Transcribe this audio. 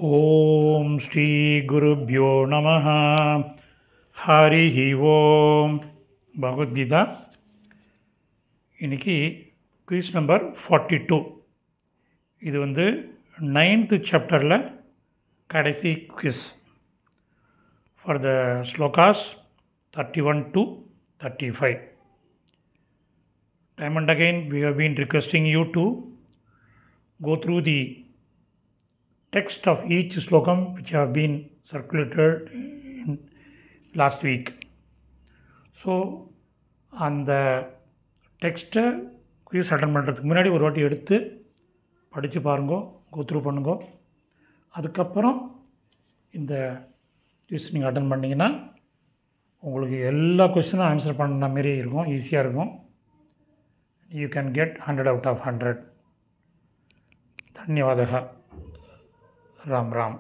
ஓம் ஸ்ரீ குருப்யோ நமஹ. ஹரிஹி ஓம். பகவத்கீதா இன்னைக்கு குயிஸ் நம்பர் 42. இது 9th சாப்டரில் கடைசி quiz for the slokas 31 to 35. Time and again we have been requesting you to go through the text of each slokam which have been circulated in last week. So அந்த டெக்ஸ்ட்டை quiz attend பண்ணுறதுக்கு முன்னாடி ஒரு வாட்டி எடுத்து படித்து பாருங்கோ, கோத்ரூ பண்ணுங்கோ. அதுக்கப்புறம் இந்த குயிஸ் நீங்கள் அட்டன் பண்ணிங்கன்னா உங்களுக்கு எல்லா கொஸ்டினும் ஆன்சர் பண்ண மாரி இருக்கும், ஈஸியாக இருக்கும். You can get 100 out of 100. தன்யவாதக. ராம் ராம்.